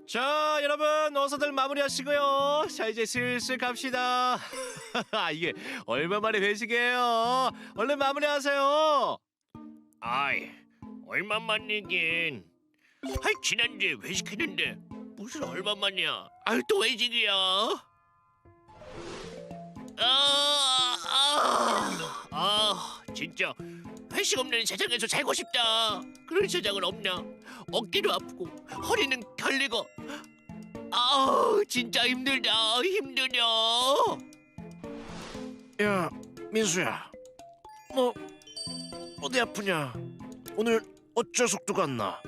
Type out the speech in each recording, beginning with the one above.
자, 여러분 어서들 마무리하시고요. 자, 이제 슬슬 갑시다. 이게 얼마만에 회식이에요? 얼른 마무리하세요. 아이, 얼마만이긴. 아이, 지난주에 회식했는데 무슨 얼마만이야? 아유, 또 회식이야. 진짜 회식 없는 세상에서 살고 싶다. 그런 세상은 없냐? 어깨도 아프고 허리는 결리고. 진짜 힘들다. 힘들어. 야, 민수야. 너 어디 아프냐? 오늘 어째 속도가 안 나?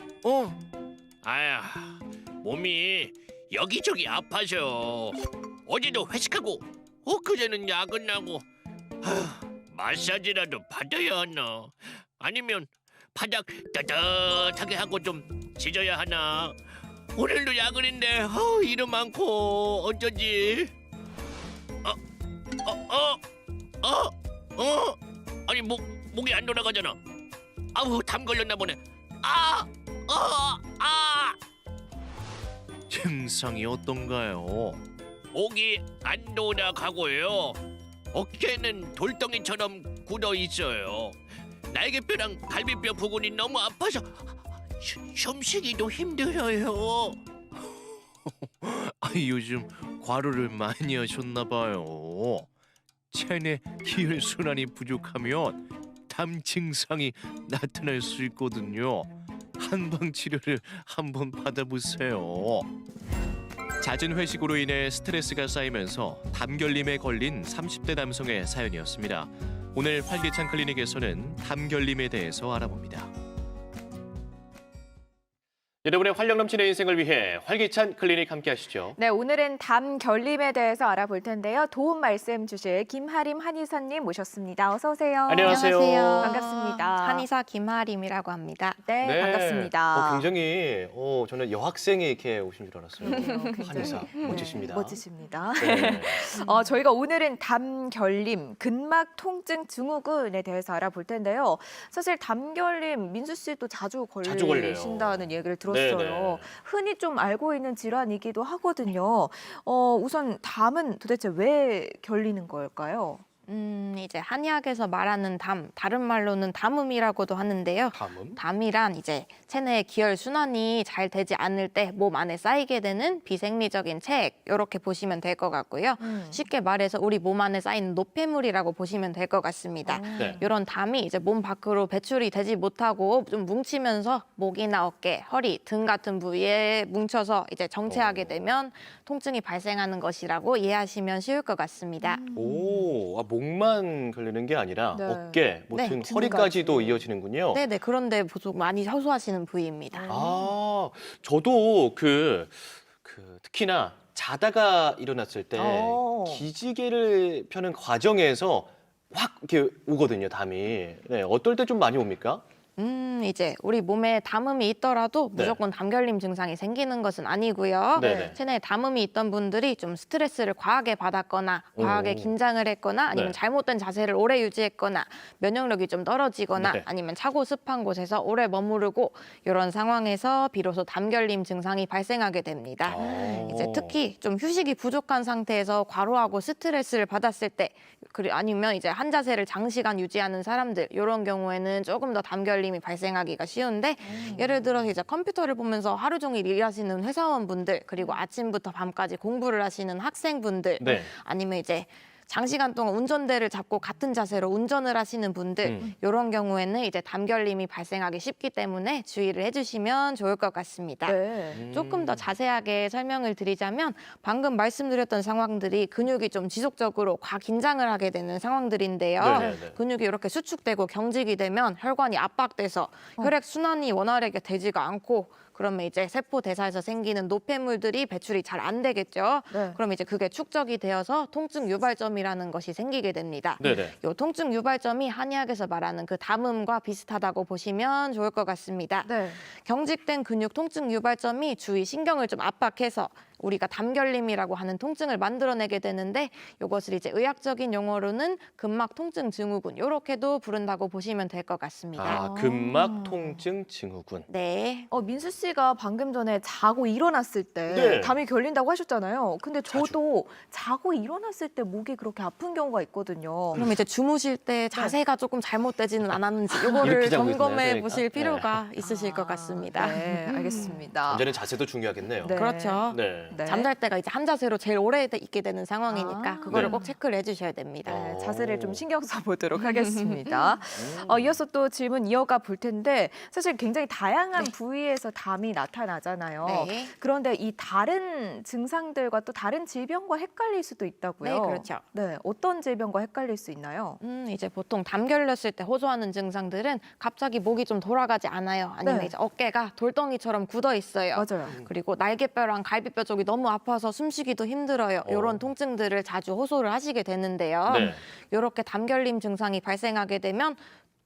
아야, 몸이 여기저기 아파서 어제도 회식하고 그제는 야근하고 마사지라도 받아야 하나? 아니면 바닥 따뜻하게 하고 좀 지져야 하나? 오늘도 야근인데 일은 많고 어쩌지? 아니 목이 안 돌아가잖아. 아우, 담 걸렸나 보네. 증상이 어떤가요? 목이 안 돌아가고요. 어깨는 돌덩이처럼 굳어 있어요. 날개뼈랑 갈비뼈 부분이 너무 아파서 숨쉬기도 힘들어요. 요즘 과로를 많이 하셨나 봐요. 체내 기혈순환이 부족하면 담 증상이 나타날 수 있거든요. 한방 치료를 한번 받아보세요. 잦은 회식으로 인해 스트레스가 쌓이면서 담결림에 걸린 30대 남성의 사연이었습니다. 오늘 활기찬 클리닉에서는 담결림에 대해서 알아봅니다. 여러분의 활력 넘치는 인생을 위해 활기찬 클리닉 함께 하시죠. 네, 오늘은 담 결림에 대해서 알아볼 텐데요. 도움 말씀 주실 김하림 한의사님 모셨습니다. 어서 오세요. 안녕하세요. 반갑습니다. 한의사 김하림이라고 합니다. 네, 반갑습니다. 굉장히 저는 여학생이 이렇게 오신 줄 알았어요. 굉장히, 한의사 멋지십니다. 멋지십니다. 네. 저희가 오늘은 담 결림, 근막 통증 증후군에 대해서 알아볼 텐데요. 사실 담 결림 민수 씨도 자주 자주 걸려요. 걸리신다는 얘기를 들었어요. 네네. 흔히 좀 알고 있는 질환이기도 하거든요. 우선 담은 도대체 왜 결리는 걸까요? 이제 한의학에서 말하는 담, 다른 말로는 담음이라고도 하는데요. 담음? 담이란 이제 체내의 기혈 순환이 잘 되지 않을 때 몸 안에 쌓이게 되는 비생리적인 체액, 이렇게 보시면 될 것 같고요. 쉽게 말해서 우리 몸 안에 쌓이는 노폐물이라고 보시면 될 것 같습니다. 네. 이런 담이 이제 몸 밖으로 배출이 되지 못하고 좀 뭉치면서 목이나 어깨, 허리, 등 같은 부위에 뭉쳐서 이제 정체하게 되면 통증이 발생하는 것이라고 이해하시면 쉬울 것 같습니다. 목만 걸리는 게 아니라 네. 어깨, 네, 등, 등까지. 허리까지도 이어지는군요. 네네, 그런데 보통 많이 호소하시는 부위입니다. 저도 특히나 자다가 일어났을 때 기지개를 펴는 과정에서 확 이렇게 오거든요, 담이. 네, 어떨 때 좀 많이 옵니까? 이제 우리 몸에 담음이 있더라도 네. 무조건 담결림 증상이 생기는 것은 아니고요. 네네. 체내에 담음이 있던 분들이 좀 스트레스를 과하게 받았거나 과하게 긴장을 했거나 아니면 네. 잘못된 자세를 오래 유지했거나 면역력이 좀 떨어지거나 네. 아니면 차고 습한 곳에서 오래 머무르고 이런 상황에서 비로소 담결림 증상이 발생하게 됩니다. 이제 특히 좀 휴식이 부족한 상태에서 과로하고 스트레스를 받았을 때 아니면 이제 한 자세를 장시간 유지하는 사람들 이런 경우에는 조금 더 담결림이 발생하기가 쉬운데 예를 들어서 이제 컴퓨터를 보면서 하루 종일 일하시는 회사원분들 그리고 아침부터 밤까지 공부를 하시는 학생분들 네. 아니면 이제 장시간 동안 운전대를 잡고 같은 자세로 운전을 하시는 분들 이런 경우에는 이제 담결림이 발생하기 쉽기 때문에 주의를 해주시면 좋을 것 같습니다. 네. 조금 더 자세하게 설명을 드리자면 방금 말씀드렸던 상황들이 근육이 좀 지속적으로 과긴장을 하게 되는 상황들인데요. 네네네. 근육이 이렇게 수축되고 경직이 되면 혈관이 압박돼서 혈액 순환이 원활하게 되지가 않고 그러면 이제 세포 대사에서 생기는 노폐물들이 배출이 잘 안 되겠죠. 네. 그럼 이제 그게 축적이 되어서 통증 유발점이라는 것이 생기게 됩니다. 네네. 요 통증 유발점이 한의학에서 말하는 그 담음과 비슷하다고 보시면 좋을 것 같습니다. 네. 경직된 근육 통증 유발점이 주위 신경을 좀 압박해서 우리가 담결림이라고 하는 통증을 만들어내게 되는데 이것을 이제 의학적인 용어로는 근막 통증 증후군 이렇게도 부른다고 보시면 될 것 같습니다. 아, 근막 통증 증후군. 네. 민수 씨가 방금 전에 자고 일어났을 때 네. 담이 결린다고 하셨잖아요. 근데 저도 자고 일어났을 때 목이 그렇게 아픈 경우가 있거든요. 그럼 이제 주무실 때 자세가 조금 잘못되지는 않았는지 이거를 이렇게 자고 점검해 있나요, 그러니까? 보실 필요가 있으실 것 같습니다. 네, 알겠습니다. 잠자는 자세도 중요하겠네요. 네. 그렇죠. 네. 네. 잠잘 때가 이제 한 자세로 제일 오래 있게 되는 상황이니까 아. 그거를 네. 꼭 체크를 해주셔야 됩니다. 네, 자세를 좀 신경 써보도록 하겠습니다. 이어서 또 질문 이어가 볼 텐데 사실 굉장히 다양한 부위에서 담이 나타나잖아요. 네. 그런데 이 다른 증상들과 또 다른 질병과 헷갈릴 수도 있다고요. 네, 그렇죠. 네, 어떤 질병과 헷갈릴 수 있나요? 이제 보통 담 결렸을 때 호소하는 증상들은 갑자기 목이 좀 돌아가지 않아요. 아니면 네. 이제 어깨가 돌덩이처럼 굳어 있어요. 맞아요. 그리고 날개뼈랑 갈비뼈 쪽이 너무 아파서 숨쉬기도 힘들어요. 이런 통증들을 자주 호소를 하시게 되는데요. 네. 이렇게 담결림 증상이 발생하게 되면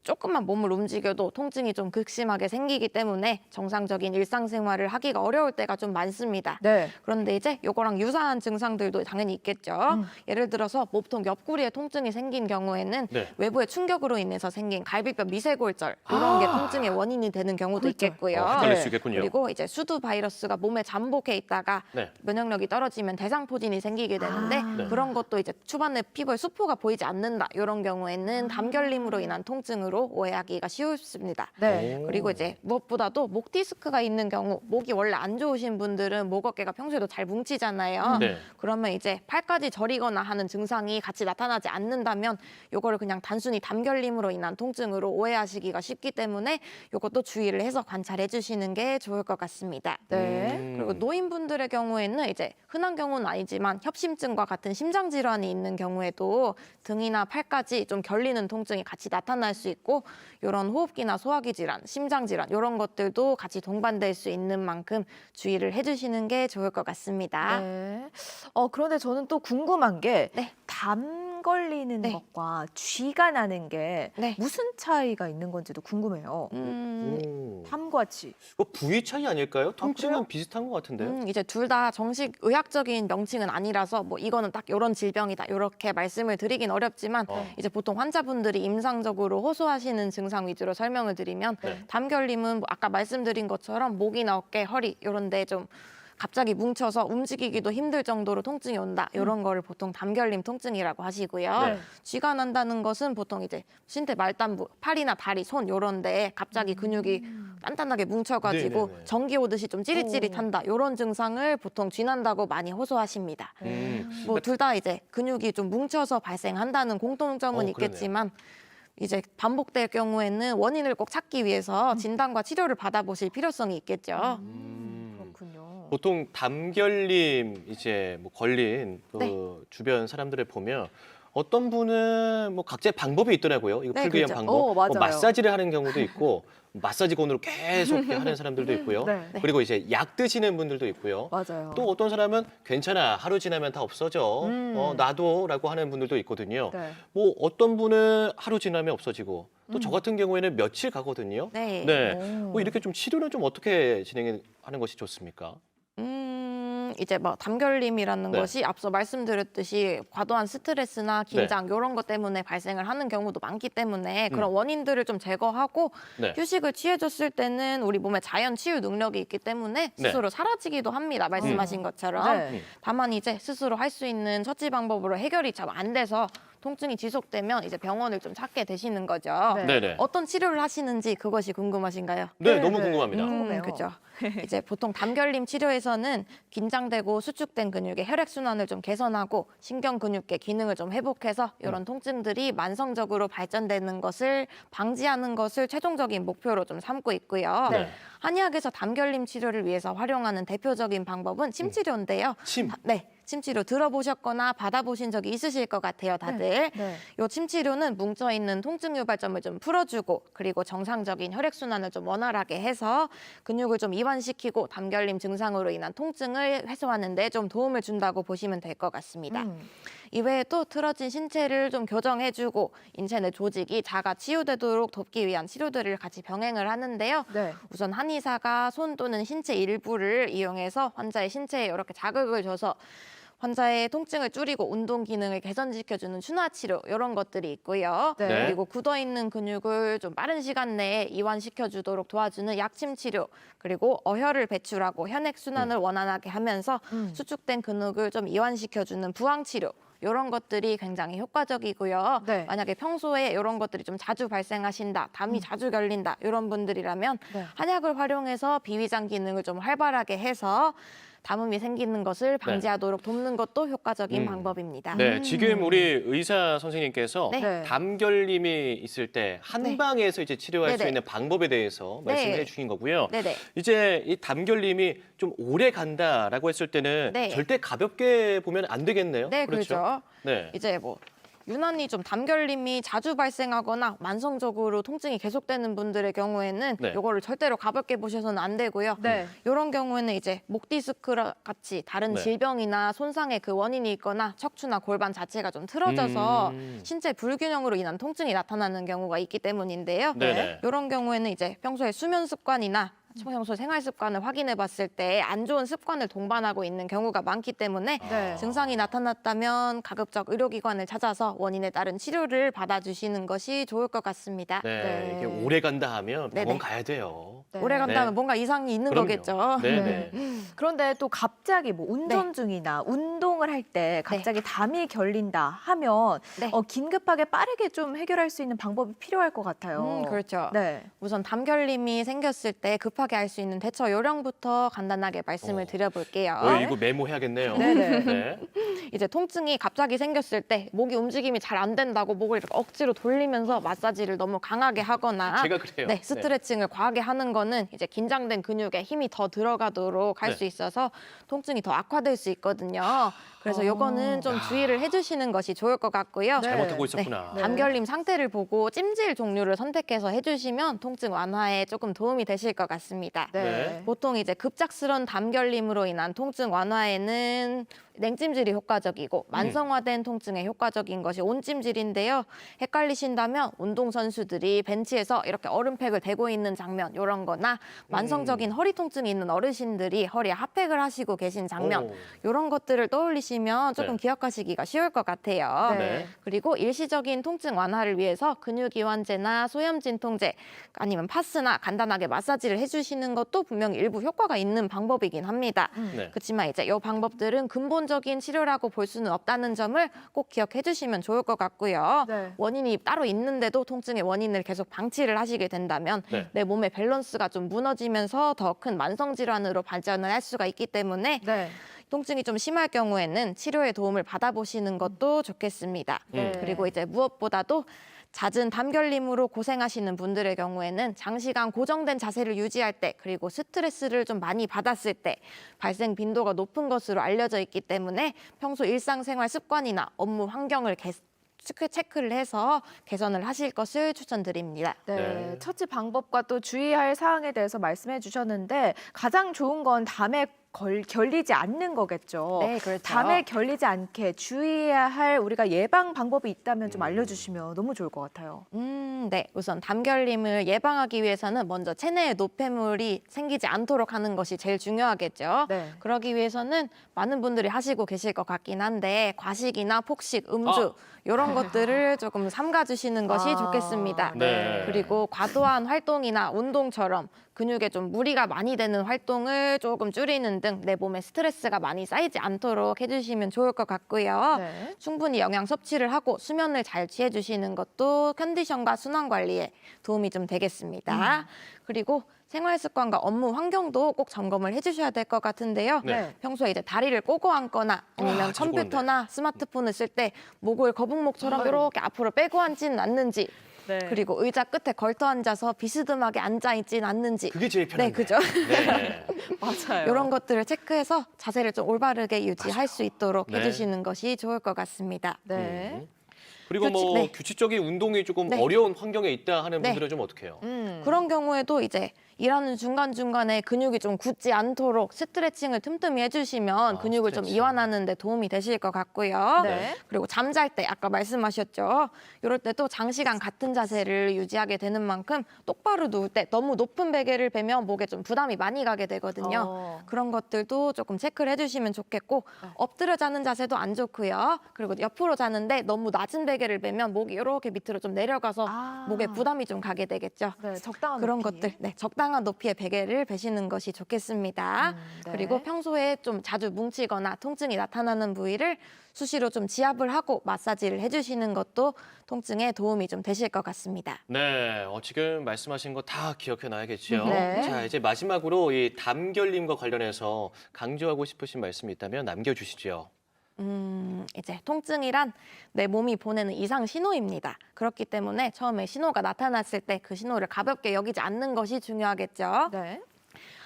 조금만 몸을 움직여도 통증이 좀 극심하게 생기기 때문에 정상적인 일상생활을 하기가 어려울 때가 좀 많습니다. 네. 그런데 이제 요거랑 유사한 증상들도 당연히 있겠죠. 예를 들어서 몸통 옆구리에 통증이 생긴 경우에는 네. 외부의 충격으로 인해서 생긴 갈비뼈 미세골절 이런 게 통증의 원인이 되는 경우도 골절. 있겠고요. 헷갈릴 네. 수 있겠군요. 그리고 이제 수두 바이러스가 몸에 잠복해 있다가 네. 면역력이 떨어지면 대상포진이 생기게 되는데 네. 그런 것도 이제 초반에 피부에 수포가 보이지 않는다 이런 경우에는 담결림으로 인한 통증으로 오해하기가 쉽습니다. 네. 오. 그리고 이제 무엇보다도 목 디스크가 있는 경우 목이 원래 안 좋으신 분들은 목 어깨가 평소에도 잘 뭉치잖아요. 네. 그러면 이제 팔까지 저리거나 하는 증상이 같이 나타나지 않는다면 요거를 그냥 단순히 담결림으로 인한 통증으로 오해하시기가 쉽기 때문에 요것도 주의를 해서 관찰해 주시는 게 좋을 것 같습니다. 네. 그리고 노인분들의 경우에는 이제 흔한 경우는 아니지만 협심증과 같은 심장 질환이 있는 경우에도 등이나 팔까지 좀 결리는 통증이 같이 나타날 수 있고 이런 호흡기나 소화기 질환, 심장 질환 이런 것들도 같이 동반될 수 있는 만큼 주의를 해주시는 게 좋을 것 같습니다. 네. 그런데 저는 또 궁금한 게 네. 담 걸리는 네. 것과 쥐가 나는 게 네. 무슨 차이가 있는 건지도 궁금해요. 오. 담과 쥐. 이거 부위 차이 아닐까요? 통증은 그래요? 비슷한 것 같은데요. 이제 둘 다 정식 의학적인 명칭은 아니라서 뭐 이거는 딱 이런 질병이다 이렇게 말씀을 드리긴 어렵지만 이제 보통 환자분들이 임상적으로 호소하시는 증상 위주로 설명을 드리면 네. 담결림은 뭐 아까 말씀드린 것처럼 목이나 어깨, 허리 이런 데 좀 갑자기 뭉쳐서 움직이기도 힘들 정도로 통증이 온다. 이런 거를 보통 담결림 통증이라고 하시고요. 네. 쥐가 난다는 것은 보통 이제 신체 말단부, 팔이나 다리, 손 이런 데에 갑자기 근육이 단단하게 뭉쳐가지고 네네네. 전기 오듯이 좀 찌릿찌릿한다. 이런 증상을 보통 쥐 난다고 많이 호소하십니다. 뭐 둘 다 이제 근육이 좀 뭉쳐서 발생한다는 공통점은 그러네요. 있겠지만 이제 반복될 경우에는 원인을 꼭 찾기 위해서 진단과 치료를 받아보실 필요성이 있겠죠. 그렇군요. 보통 담결림 이제 뭐 걸린 그 네. 주변 사람들을 보면 어떤 분은 뭐 각자의 방법이 있더라고요. 이거 네, 풀기 위한 그렇죠. 방법. 맞아요. 뭐 마사지를 하는 경우도 있고 마사지건으로 계속 이렇게 하는 사람들도 있고요. 네. 그리고 이제 약 드시는 분들도 있고요. 맞아요. 또 어떤 사람은 괜찮아 하루 지나면 다 없어져 놔둬라고 하는 분들도 있거든요. 네. 뭐 어떤 분은 하루 지나면 없어지고 또 저 같은 경우에는 며칠 가거든요. 네. 네. 오. 뭐 이렇게 좀 치료는 좀 어떻게 진행하는 것이 좋습니까? 이제 뭐 담결림이라는 네. 것이 앞서 말씀드렸듯이 과도한 스트레스나 긴장 이런 것 때문에 발생을 하는 경우도 많기 때문에 그런 원인들을 좀 제거하고 네. 휴식을 취해줬을 때는 우리 몸에 자연 치유 능력이 있기 때문에 네. 스스로 사라지기도 합니다. 말씀하신 것처럼. 네. 다만 이제 스스로 할 수 있는 처치 방법으로 해결이 잘 안 돼서 통증이 지속되면 이제 병원을 좀 찾게 되시는 거죠. 네. 네네. 어떤 치료를 하시는지 그것이 궁금하신가요? 네, 네, 너무 네. 궁금합니다. 궁금해요. 그렇죠. 이제 보통 담결림 치료에서는 긴장되고 수축된 근육의 혈액 순환을 좀 개선하고 신경 근육계 기능을 좀 회복해서 이런 통증들이 만성적으로 발전되는 것을 방지하는 것을 최종적인 목표로 좀 삼고 있고요. 네. 한의학에서 담결림 치료를 위해서 활용하는 대표적인 방법은 침 치료인데요. 침. 네. 침 치료 들어보셨거나 받아보신 적이 있으실 것 같아요, 다들. 네. 요 침 치료는 뭉쳐 있는 통증 유발점을 좀 풀어주고 그리고 정상적인 혈액 순환을 좀 원활하게 해서 근육을 좀 이완시키고 담결림 증상으로 인한 통증을 해소하는 데 좀 도움을 준다고 보시면 될 것 같습니다. 이외에도 틀어진 신체를 좀 교정해주고 인체 내 조직이 자가 치유되도록 돕기 위한 치료들을 같이 병행을 하는데요. 네. 우선 한의사가 손 또는 신체 일부를 이용해서 환자의 신체에 이렇게 자극을 줘서 환자의 통증을 줄이고 운동 기능을 개선시켜주는 순화 치료 이런 것들이 있고요. 네. 그리고 굳어있는 근육을 좀 빠른 시간 내에 이완시켜주도록 도와주는 약침 치료, 그리고 어혈을 배출하고 혈액 순환을 원활하게 하면서 수축된 근육을 좀 이완시켜주는 부항 치료. 이런 것들이 굉장히 효과적이고요. 네. 만약에 평소에 이런 것들이 좀 자주 발생하신다, 담이 자주 결린다 이런 분들이라면 네. 한약을 활용해서 비위장 기능을 좀 활발하게 해서 담음이 생기는 것을 방지하도록 돕는 것도 효과적인 방법입니다. 네, 지금 우리 의사 선생님께서 네. 담결림이 있을 때 한방에서 이제 치료할 수 네네. 있는 방법에 대해서 네. 말씀해 주신 거고요. 네네. 이제 이 담결림이 좀 오래 간다라고 했을 때는 네. 절대 가볍게 보면 안 되겠네요. 네, 그렇죠. 네. 이제 뭐 유난히 좀 담결림이 자주 발생하거나 만성적으로 통증이 계속되는 분들의 경우에는 네. 이거를 절대로 가볍게 보셔서는 안 되고요. 네. 이런 경우에는 이제 목 디스크 같이 다른 네. 질병이나 손상의 그 원인이 있거나 척추나 골반 자체가 좀 틀어져서 신체 불균형으로 인한 통증이 나타나는 경우가 있기 때문인데요. 네네. 이런 경우에는 이제 평소에 수면 습관이나 평소 생활 습관을 확인해 봤을 때 안 좋은 습관을 동반하고 있는 경우가 많기 때문에 네. 증상이 나타났다면 가급적 의료기관을 찾아서 원인에 따른 치료를 받아주시는 것이 좋을 것 같습니다. 네. 네. 이게 오래 간다 하면 병원 네네. 가야 돼요. 네. 오래 간다면 네. 뭔가 이상이 있는 그럼요. 거겠죠. 네네. 그런데 또 갑자기 뭐 운전 중이나 운동을 할 때 갑자기 담이 결린다 하면 네. 긴급하게 빠르게 좀 해결할 수 있는 방법이 필요할 것 같아요. 그렇죠. 네. 우선 담결림이 생겼을 때 급하게 할 수 있는 대처 요령부터 간단하게 말씀을 드려볼게요. 이거 메모해야겠네요. 네네. 네. 이제 통증이 갑자기 생겼을 때 목이 움직임이 잘 안 된다고 목을 이렇게 억지로 돌리면서 마사지를 너무 강하게 하거나 제가 그래요. 네, 스트레칭을 과하게 하는 거는 이제 긴장된 근육에 힘이 더 들어가도록 할 네. 수 있어서 통증이 더 악화될 수 있거든요. 그래서 요거는 좀 주의를 해주시는 것이 좋을 것 같고요. 네. 잘못하고 있었구나. 네. 담결림 상태를 보고 찜질 종류를 선택해서 해주시면 통증 완화에 조금 도움이 되실 것 같습니다. 네. 보통 이제 급작스러운 담결림으로 인한 통증 완화에는 냉찜질이 효과적이고 만성화된 통증에 효과적인 것이 온찜질인데요. 헷갈리신다면 운동선수들이 벤치에서 이렇게 얼음팩을 대고 있는 장면 이런 거나 만성적인 허리 통증이 있는 어르신들이 허리에 핫팩을 하시고 계신 장면 오. 이런 것들을 떠올리시면 조금 네. 기억하시기가 쉬울 것 같아요. 네. 그리고 일시적인 통증 완화를 위해서 근육이완제나 소염 진통제 아니면 파스나 간단하게 마사지를 해주시는 것도 분명히 일부 효과가 있는 방법이긴 합니다. 네. 그렇지만 이제 이 방법들은 근본적인 치료라고 볼 수는 없다는 점을 꼭 기억해 주시면 좋을 것 같고요. 네. 원인이 따로 있는데도 통증의 원인을 계속 방치를 하시게 된다면 네. 내 몸의 밸런스가 좀 무너지면서 더 큰 만성 질환으로 발전을 할 수가 있기 때문에 네. 통증이 좀 심할 경우에는 치료의 도움을 받아보시는 것도 좋겠습니다. 네. 그리고 이제 무엇보다도 잦은 담결림으로 고생하시는 분들의 경우에는 장시간 고정된 자세를 유지할 때 그리고 스트레스를 좀 많이 받았을 때 발생 빈도가 높은 것으로 알려져 있기 때문에 평소 일상생활 습관이나 업무 환경을 체크를 해서 개선을 하실 것을 추천드립니다. 네. 네. 처치 방법과 또 주의할 사항에 대해서 말씀해 주셨는데 가장 좋은 건 담에 결리지 않는 거겠죠. 네, 그렇죠. 담에 결리지 않게 주의해야 할 우리가 예방 방법이 있다면 좀 알려주시면 너무 좋을 것 같아요. 네. 우선 담결림을 예방하기 위해서는 먼저 체내에 노폐물이 생기지 않도록 하는 것이 제일 중요하겠죠. 네. 그러기 위해서는 많은 분들이 하시고 계실 것 같긴 한데 과식이나 폭식, 음주 이런 것들을 조금 삼가주시는 것이 아, 좋겠습니다. 네. 그리고 과도한 활동이나 운동처럼 근육에 좀 무리가 많이 되는 활동을 조금 줄이는 등 내 몸에 스트레스가 많이 쌓이지 않도록 해주시면 좋을 것 같고요. 네. 충분히 영양 섭취를 하고 수면을 잘 취해주시는 것도 컨디션과 순환 관리에 도움이 좀 되겠습니다. 그리고 생활 습관과 업무 환경도 꼭 점검을 해주셔야 될 것 같은데요. 네. 평소에 이제 다리를 꼬고 앉거나 아니면 자주 컴퓨터나 스마트폰을 쓸 때 목을 거북목처럼 이렇게 앞으로 빼고 앉지는 않는지 네. 그리고 의자 끝에 걸터 앉아서 비스듬하게 앉아 있지는 않는지 그게 제일 편한데. 네, 그죠? 네. 맞아요. 이런 것들을 체크해서 자세를 좀 올바르게 유지할 수 있도록 네. 해주시는 것이 좋을 것 같습니다. 네. 그리고 뭐 네. 규칙적인 운동이 조금 네. 어려운 환경에 있다 하는 네. 분들은 좀 어떻게 해요? 그런 경우에도 이제 일하는 중간중간에 근육이 좀 굳지 않도록 스트레칭을 틈틈이 해주시면 근육을 좀 스트레칭. 이완하는 데 도움이 되실 것 같고요. 네. 그리고 잠잘 때 아까 말씀하셨죠. 이럴 때도 장시간 같은 자세를 유지하게 되는 만큼 똑바로 누울 때 너무 높은 베개를 베면 목에 좀 부담이 많이 가게 되거든요. 그런 것들도 조금 체크를 해주시면 좋겠고 엎드려 자는 자세도 안 좋고요. 그리고 옆으로 자는데 너무 낮은 베개를 베면 목이 이렇게 밑으로 좀 내려가서 목에 부담이 좀 가게 되겠죠. 네, 적당한 그런 높이. 것들, 네, 적당한 높이의 베개를 베시는 것이 좋겠습니다. 네. 그리고 평소에 좀 자주 뭉치거나 통증이 나타나는 부위를 수시로 좀 지압을 하고 마사지를 해주시는 것도 통증에 도움이 좀 되실 것 같습니다. 네, 지금 말씀하신 거 다 기억해 놔야겠죠. 네. 자, 이제 마지막으로 이 담결림과 관련해서 강조하고 싶으신 말씀이 있다면 남겨주시죠. 이제 통증이란 내 몸이 보내는 이상 신호입니다. 그렇기 때문에 처음에 신호가 나타났을 때 그 신호를 가볍게 여기지 않는 것이 중요하겠죠. 네.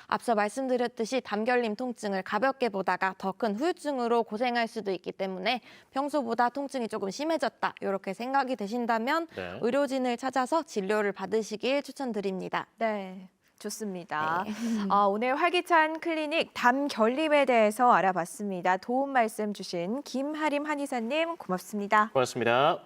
앞서 말씀드렸듯이 담결림 통증을 가볍게 보다가 더 큰 후유증으로 고생할 수도 있기 때문에 평소보다 통증이 조금 심해졌다 이렇게 생각이 되신다면 네. 의료진을 찾아서 진료를 받으시길 추천드립니다. 네. 좋습니다. 네. 오늘 활기찬 클리닉 담결림에 대해서 알아봤습니다. 도움 말씀 주신 김하림 한의사님 고맙습니다. 고맙습니다.